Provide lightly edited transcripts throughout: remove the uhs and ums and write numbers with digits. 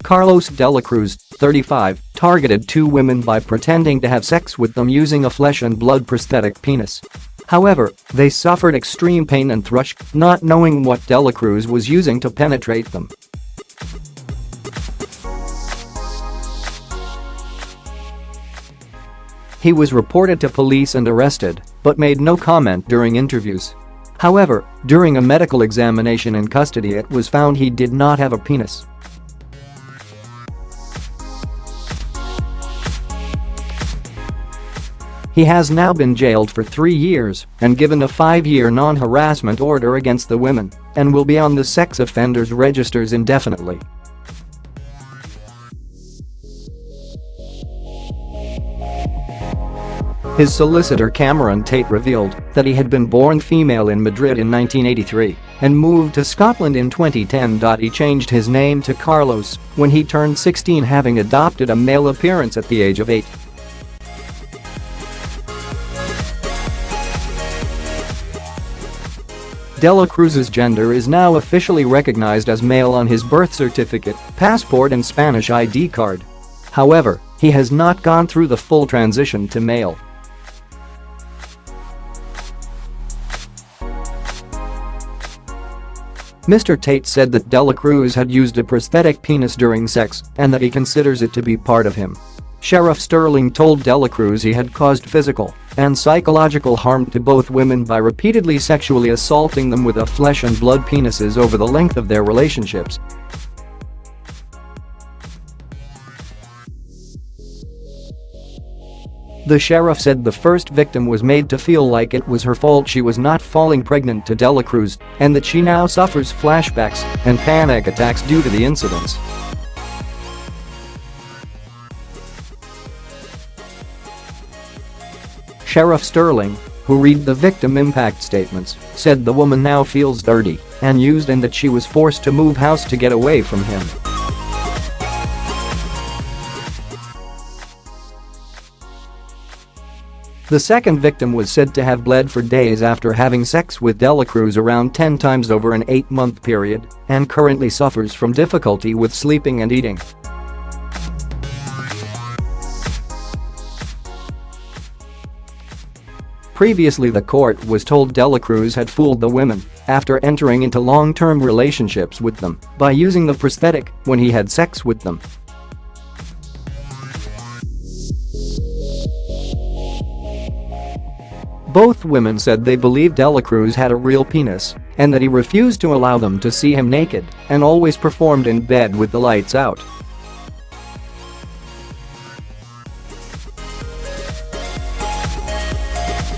Carlos Delacruz, 35, targeted two women by pretending to have sex with them using a flesh and blood prosthetic penis. However, they suffered extreme pain and thrush, not knowing what Delacruz was using to penetrate them. He was reported to police and arrested, but made no comment during interviews. However, during a medical examination in custody it was found he did not have a penis. He has now been jailed for 3 years and given a 5-year non-harassment order against the women and will be on the sex offenders registers indefinitely. His solicitor Cameron Tait revealed that he had been born female in Madrid in 1983 and moved to Scotland in 2010. He changed his name to Carlos when he turned 16, having adopted a male appearance at the age of 8. Delacruz's gender is now officially recognized as male on his birth certificate, passport and Spanish ID card. However, he has not gone through the full transition to male. Mr. Tait said that Delacruz had used a prosthetic penis during sex and that he considers it to be part of him. Sheriff Stirling told Delacruz he had caused physical and psychological harm to both women by repeatedly sexually assaulting them with a flesh and blood penises over the length of their relationships. The sheriff said the first victim was made to feel like it was her fault she was not falling pregnant to Delacruz and that she now suffers flashbacks and panic attacks due to the incidents. Sheriff Stirling, who read the victim impact statements, said the woman now feels dirty and used and that she was forced to move house to get away from him. The second victim was said to have bled for days after having sex with Delacruz around 10 times over an 8-month period and currently suffers from difficulty with sleeping and eating. Previously, the court was told Delacruz had fooled the women after entering into long-term relationships with them by using the prosthetic when he had sex with them. Both women said they believed Delacruz had a real penis and that he refused to allow them to see him naked and always performed in bed with the lights out.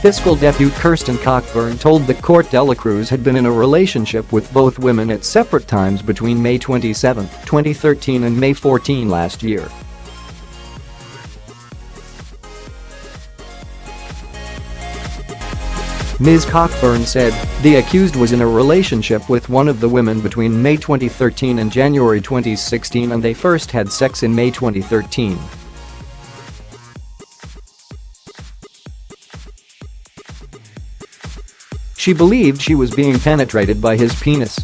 Fiscal depute Kirsten Cockburn told the court Delacruz had been in a relationship with both women at separate times between May 27, 2013 and May 14 last year. Ms. Cockburn said the accused was in a relationship with one of the women between May 2013 and January 2016 and they first had sex in May 2013. She believed she was being penetrated by his penis.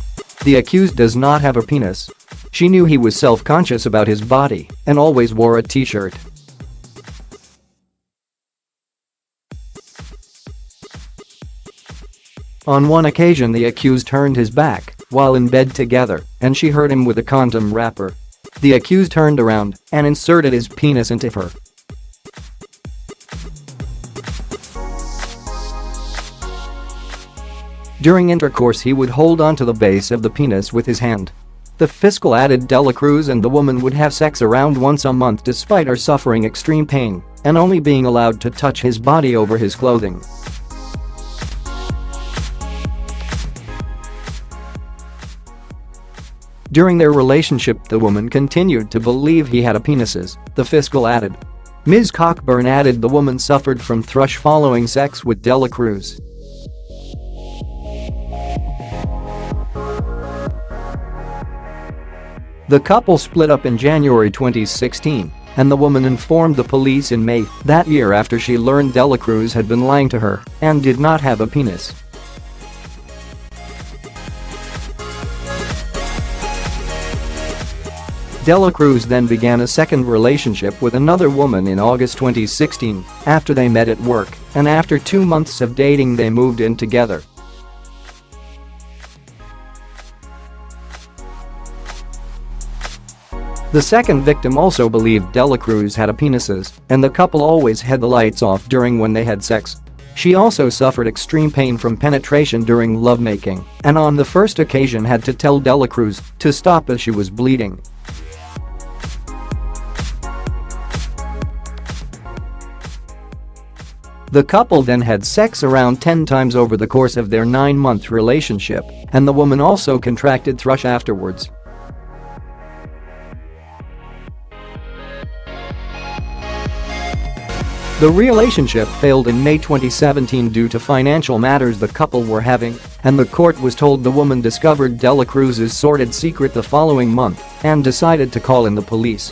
The accused does not have a penis. She knew he was self-conscious about his body and always wore a t-shirt. On one occasion the accused turned his back while in bed together and she hurt him with a condom wrapper. The accused turned around and inserted his penis into her. During intercourse he would hold onto the base of the penis with his hand. The Fiscal added Delacruz and the woman would have sex around once a month despite her suffering extreme pain and only being allowed to touch his body over his clothing. During their relationship the woman continued to believe he had a penises, the Fiscal added. Ms. Cockburn added the woman suffered from thrush following sex with Delacruz. The couple split up in January 2016, and the woman informed the police in May that year after she learned Delacruz had been lying to her and did not have a penis. Delacruz then began a second relationship with another woman in August 2016 after they met at work, and after 2 months of dating they moved in together. The second victim also believed Delacruz had a penises, and the couple always had the lights off during when they had sex. She also suffered extreme pain from penetration during lovemaking, and on the first occasion had to tell Delacruz to stop as she was bleeding. The couple then had sex around 10 times over the course of their 9-month relationship, and the woman also contracted thrush afterwards. The relationship failed in May 2017 due to financial matters the couple were having, and the court was told the woman discovered Delacruz's sordid secret the following month and decided to call in the police.